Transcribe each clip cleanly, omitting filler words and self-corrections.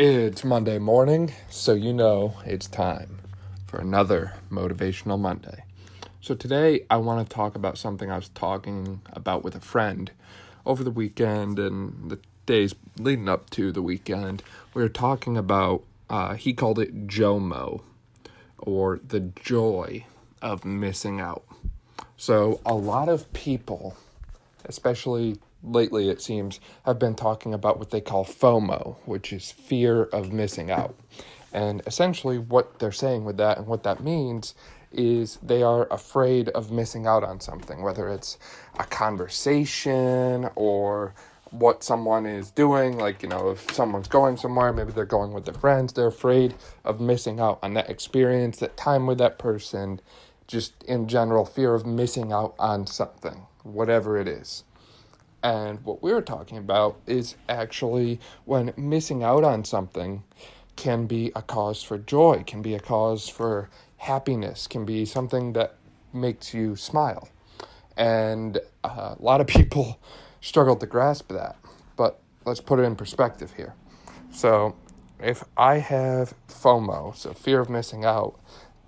It's Monday morning, so you know it's time for another Motivational Monday. So today I want to talk about something I was talking about with a friend over the weekend and the days leading up to the weekend. We were talking about, he called it JOMO, or the joy of missing out. So a lot of people, especially lately it seems, have been talking about what they call FOMO, which is fear of missing out. And essentially what they're saying with that and what that means is they are afraid of missing out on something, whether it's a conversation or what someone is doing. Like, if someone's going somewhere, maybe they're going with their friends, they're afraid of missing out on that experience, that time with that person, just in general, fear of missing out on something, whatever it is. And what we're talking about is actually when missing out on something can be a cause for joy, can be a cause for happiness, can be something that makes you smile. And a lot of people struggle to grasp that, but let's put it in perspective here. So if I have FOMO, so fear of missing out,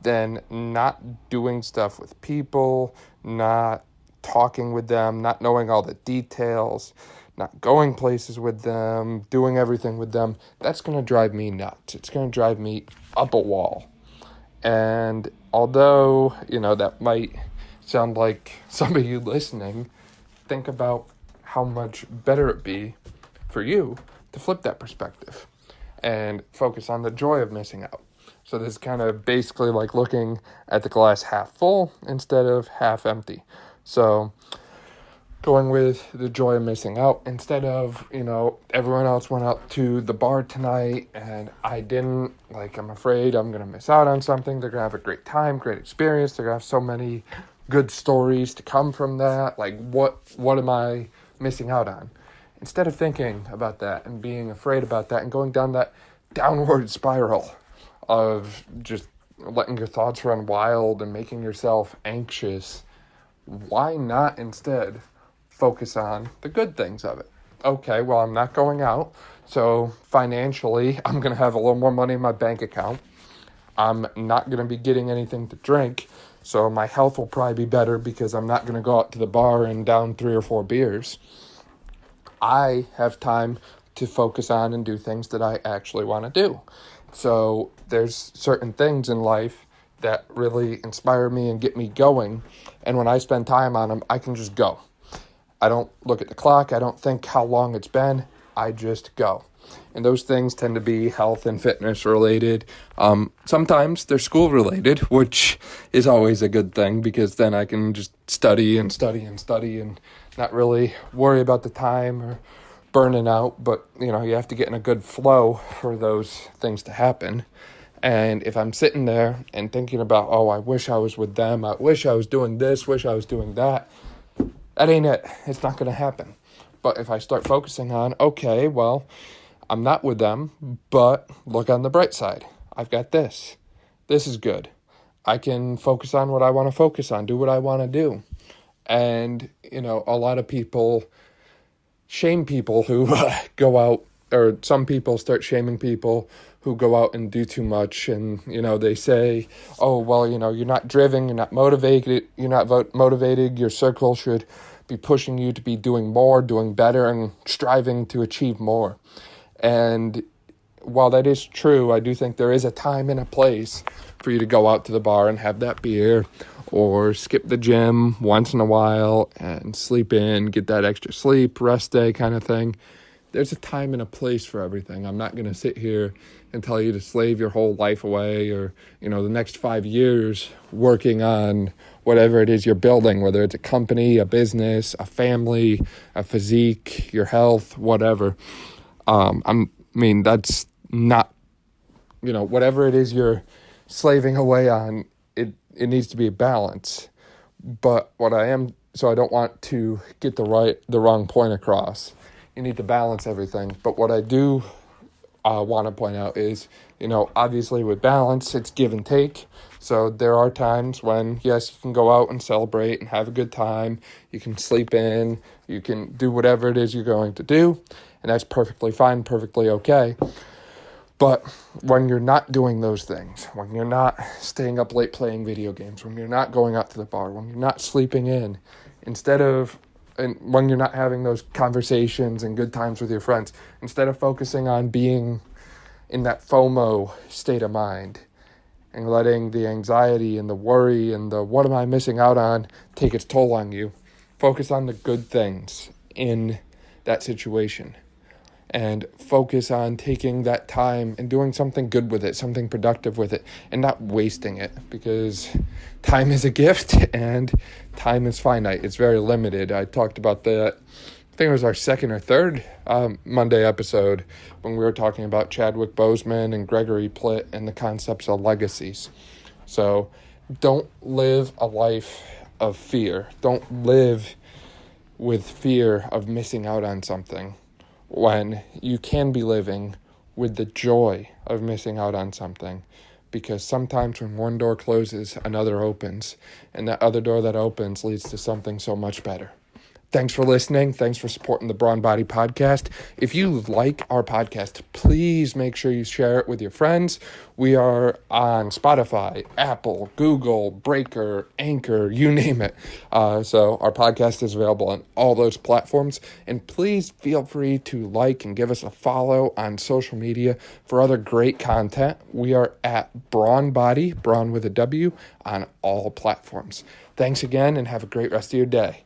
then not doing stuff with people, not talking with them, not knowing all the details, not going places with them, doing everything with them, that's going to drive me nuts. It's going to drive me up a wall. And although, that might sound like some of you listening, think about how much better it'd be for you to flip that perspective and focus on the joy of missing out. So this is kind of basically like looking at the glass half full instead of half empty. So going with the joy of missing out instead of, everyone else went out to the bar tonight and I didn't, I'm afraid I'm going to miss out on something. They're going to have a great time, great experience. They're going to have so many good stories to come from that. What am I missing out on? Instead of thinking about that and being afraid about that and going down that downward spiral of just letting your thoughts run wild and making yourself anxious, why not instead focus on the good things of it? Okay, well, I'm not going out, so financially, I'm going to have a little more money in my bank account. I'm not going to be getting anything to drink, so my health will probably be better because I'm not going to go out to the bar and down 3 or 4 beers. I have time to focus on and do things that I actually want to do. So there's certain things in life that really inspire me and get me going. And when I spend time on them, I can just go. I don't look at the clock. I don't think how long it's been. I just go. And those things tend to be health and fitness related. Sometimes they're school related, which is always a good thing because then I can just study and not really worry about the time or burning out. But, you have to get in a good flow for those things to happen. And if I'm sitting there and thinking about, I wish I was with them, I wish I was doing this, wish I was doing that, that ain't it. It's not going to happen. But if I start focusing on, okay, well, I'm not with them, but look on the bright side. I've got this. This is good. I can focus on what I want to focus on, do what I want to do. And, a lot of people shame people who go out, or some people start shaming people who go out and do too much. And, they say, you're not driven, you're not motivated, your circle should be pushing you to be doing more, doing better, and striving to achieve more. And while that is true, I do think there is a time and a place for you to go out to the bar and have that beer or skip the gym once in a while and sleep in, get that extra sleep, rest day kind of thing. There's a time and a place for everything. I'm not going to sit here and tell you to slave your whole life away or, the next 5 years working on whatever it is you're building, whether it's a company, a business, a family, a physique, your health, whatever. That's not, whatever it is you're slaving away on, it needs to be a balance. But I don't want to get the wrong point across. You need to balance everything. But what I do want to point out is, obviously with balance, it's give and take. So there are times when, yes, you can go out and celebrate and have a good time. You can sleep in. You can do whatever it is you're going to do. And that's perfectly fine, perfectly okay. But when you're not doing those things, when you're not staying up late playing video games, when you're not going out to the bar, when you're not sleeping in, and when you're not having those conversations and good times with your friends, instead of focusing on being in that FOMO state of mind and letting the anxiety and the worry and the what am I missing out on take its toll on you, focus on the good things in that situation. And focus on taking that time and doing something good with it, something productive with it, and not wasting it, because time is a gift and time is finite. It's very limited. I talked about that, I think it was our second or third Monday episode when we were talking about Chadwick Boseman and Gregory Plitt and the concepts of legacies. So don't live a life of fear. Don't live with fear of missing out on something, when you can be living with the joy of missing out on something. Because sometimes when one door closes, another opens, and that other door that opens leads to something so much better. Thanks for listening. Thanks for supporting the Brawn Body Podcast. If you like our podcast, please make sure you share it with your friends. We are on Spotify, Apple, Google, Breaker, Anchor, you name it. So our podcast is available on all those platforms. And please feel free to like and give us a follow on social media for other great content. We are at Brawn Body, Brawn with a W, on all platforms. Thanks again and have a great rest of your day.